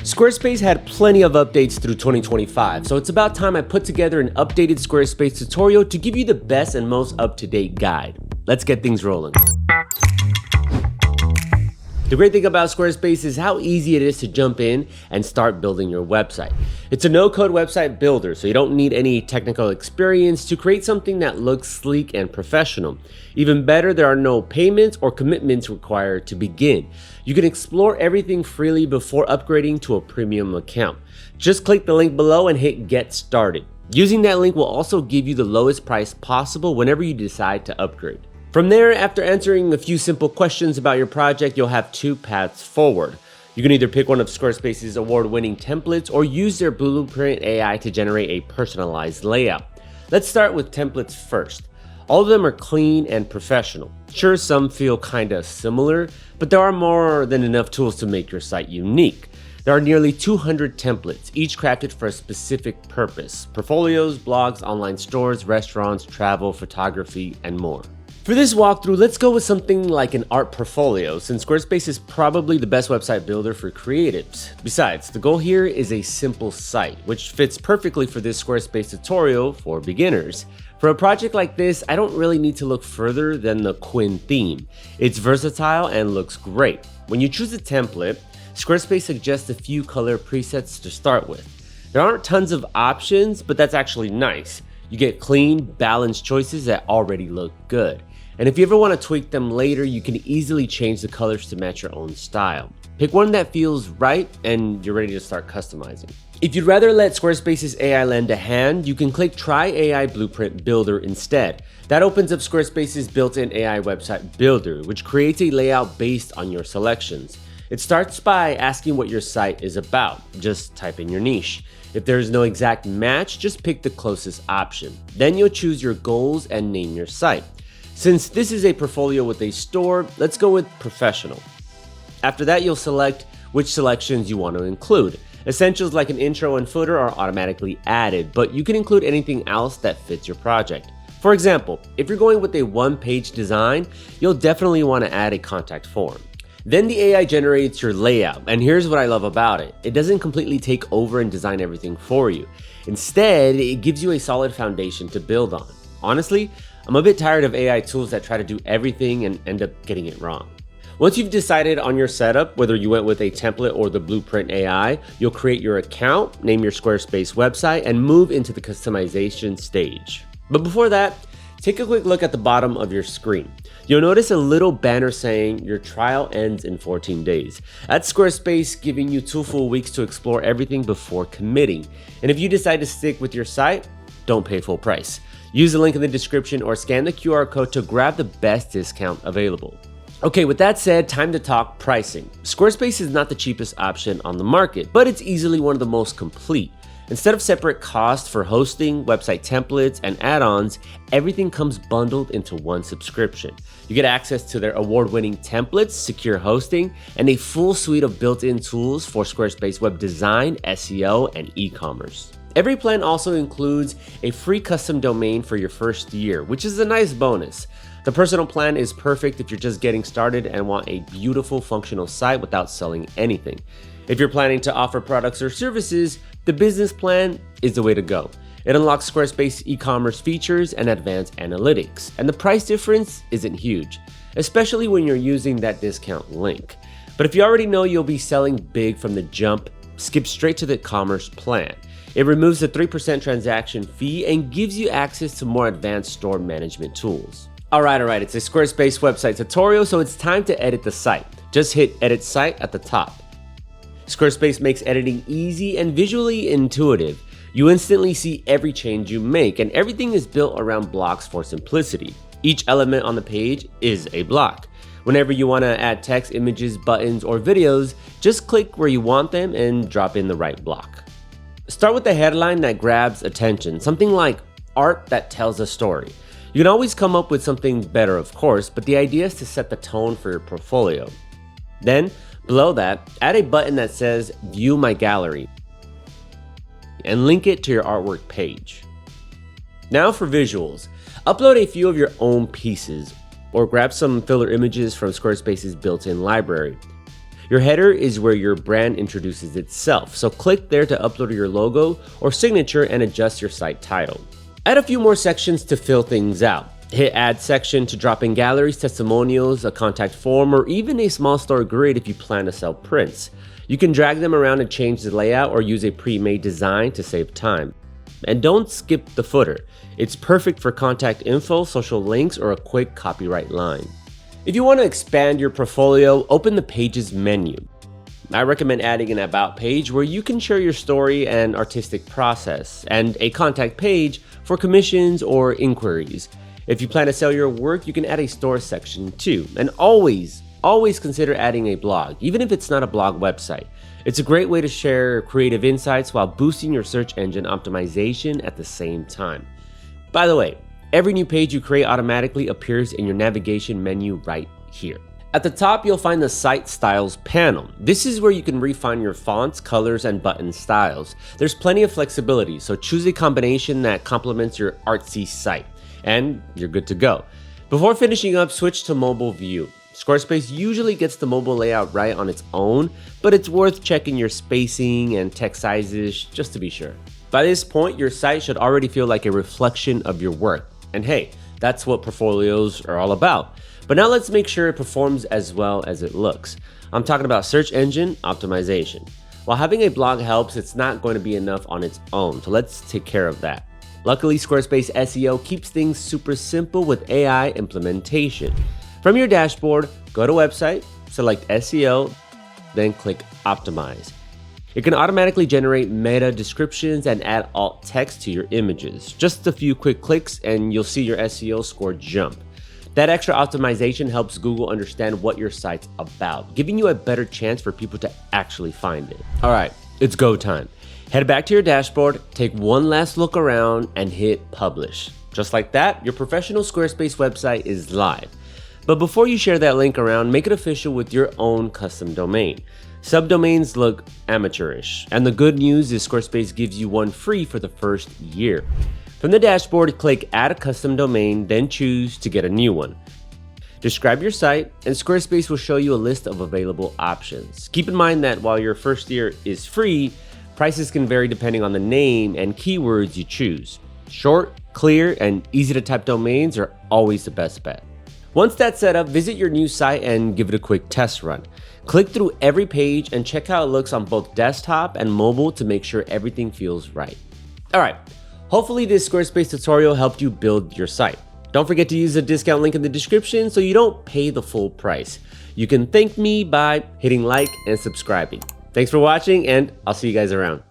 Squarespace had plenty of updates through 2025, so it's about time I put together an updated Squarespace tutorial to give you the best and most up-to-date guide. Let's get things rolling. The great thing about Squarespace is how easy it is to jump in and start building your website. It's a no-code website builder, so you don't need any technical experience to create something that looks sleek and professional. Even better, there are no payments or commitments required to begin. You can explore everything freely before upgrading to a premium account. Just click the link below and hit Get Started. Using that link will also give you the lowest price possible whenever you decide to upgrade. From there, after answering a few simple questions about your project, you'll have two paths forward. You can either pick one of Squarespace's award-winning templates or use their Blueprint AI to generate a personalized layout. Let's start with templates first. All of them are clean and professional. Sure, some feel kinda similar, but there are more than enough tools to make your site unique. There are nearly 200 templates, each crafted for a specific purpose: portfolios, blogs, online stores, restaurants, travel, photography, and more. For this walkthrough, let's go with something like an art portfolio, since Squarespace is probably the best website builder for creatives. Besides, the goal here is a simple site, which fits perfectly for this Squarespace tutorial for beginners. For a project like this, I don't really need to look further than the Quinn theme. It's versatile and looks great. When you choose a template, Squarespace suggests a few color presets to start with. There aren't tons of options, but that's actually nice. You get clean, balanced choices that already look good. And if you ever want to tweak them later, you can easily change the colors to match your own style. Pick one that feels right and you're ready to start customizing. If you'd rather let Squarespace's AI lend a hand, you can click Try AI Blueprint Builder instead. That opens up Squarespace's built-in AI website builder, which creates a layout based on your selections. It starts by asking what your site is about. Just type in your niche. If there's no exact match, just pick the closest option. Then you'll choose your goals and name your site. Since this is a portfolio with a store, let's go with professional. After that, you'll select which selections you want to include. Essentials like an intro and footer are automatically added, but you can include anything else that fits your project. For example, if you're going with a one-page design, you'll definitely want to add a contact form. Then the AI generates your layout, and here's what I love about it. It doesn't completely take over and design everything for you. Instead, it gives you a solid foundation to build on. Honestly, I'm a bit tired of AI tools that try to do everything and end up getting it wrong. Once you've decided on your setup, whether you went with a template or the Blueprint AI, you'll create your account, name your Squarespace website, and move into the customization stage. But before that, take a quick look at the bottom of your screen. You'll notice a little banner saying your trial ends in 14 days. That's Squarespace giving you 2 full weeks to explore everything before committing. And if you decide to stick with your site, don't pay full price. Use the link in the description or scan the QR code to grab the best discount available. Okay, with that said, time to talk pricing. Squarespace is not the cheapest option on the market, but it's easily one of the most complete. Instead of separate costs for hosting, website templates, and add-ons, everything comes bundled into one subscription. You get access to their award-winning templates, secure hosting, and a full suite of built-in tools for Squarespace web design, SEO, and e-commerce. Every plan also includes a free custom domain for your first year, which is a nice bonus. The personal plan is perfect if you're just getting started and want a beautiful, functional site without selling anything. If you're planning to offer products or services, the business plan is the way to go. It unlocks Squarespace e-commerce features and advanced analytics, and the price difference isn't huge, especially when you're using that discount link. But if you already know you'll be selling big from the jump, skip straight to the commerce plan. It removes the 3% transaction fee and gives you access to more advanced store management tools. Alright, it's a Squarespace website tutorial, so it's time to edit the site. Just hit Edit Site at the top. Squarespace makes editing easy and visually intuitive. You instantly see every change you make, and everything is built around blocks for simplicity. Each element on the page is a block. Whenever you want to add text, images, buttons, or videos, just click where you want them and drop in the right block. Start with the headline that grabs attention, something like art that tells a story. You can always come up with something better, of course, but the idea is to set the tone for your portfolio. Then, below that, add a button that says View My Gallery and link it to your artwork page. Now for visuals. Upload a few of your own pieces or grab some filler images from Squarespace's built-in library. Your header is where your brand introduces itself, so click there to upload your logo or signature and adjust your site title. Add a few more sections to fill things out. Hit add section to drop in galleries, testimonials, a contact form, or even a small store grid if you plan to sell prints. You can drag them around and change the layout or use a pre-made design to save time. And don't skip the footer. It's perfect for contact info, social links, or a quick copyright line. If you want to expand your portfolio, open the Pages menu. I recommend adding an About page where you can share your story and artistic process, and a contact page for commissions or inquiries. If you plan to sell your work, you can add a store section too. And always consider adding a blog, even if it's not a blog website. It's a great way to share creative insights while boosting your search engine optimization at the same time. By the way, every new page you create automatically appears in your navigation menu right here. At the top, you'll find the Site Styles panel. This is where you can refine your fonts, colors, and button styles. There's plenty of flexibility, so choose a combination that complements your artsy site, and you're good to go. Before finishing up, switch to mobile view. Squarespace usually gets the mobile layout right on its own, but it's worth checking your spacing and text sizes just to be sure. By this point, your site should already feel like a reflection of your work. And hey, that's what portfolios are all about. But now let's make sure it performs as well as it looks. I'm talking about search engine optimization. While having a blog helps, it's not going to be enough on its own, so let's take care of that. Luckily, Squarespace SEO keeps things super simple with AI implementation. From your dashboard, go to Website, select SEO, then click Optimize. It can automatically generate meta descriptions and add alt text to your images. Just a few quick clicks and you'll see your SEO score jump. That extra optimization helps Google understand what your site's about, giving you a better chance for people to actually find it. All right, it's go time. Head back to your dashboard, take one last look around, and hit publish. Just like that, your professional Squarespace website is live. But before you share that link around, make it official with your own custom domain. Subdomains look amateurish, and the good news is Squarespace gives you one free for the first year. From the dashboard, click Add a Custom Domain, then choose to get a new one. Describe your site, and Squarespace will show you a list of available options. Keep in mind that while your first year is free, prices can vary depending on the name and keywords you choose. Short, clear, and easy to type domains are always the best bet. Once that's set up, visit your new site and give it a quick test run. Click through every page and check how it looks on both desktop and mobile to make sure everything feels right. All right, hopefully this Squarespace tutorial helped you build your site. Don't forget to use the discount link in the description so you don't pay the full price. You can thank me by hitting like and subscribing. Thanks for watching, and I'll see you guys around.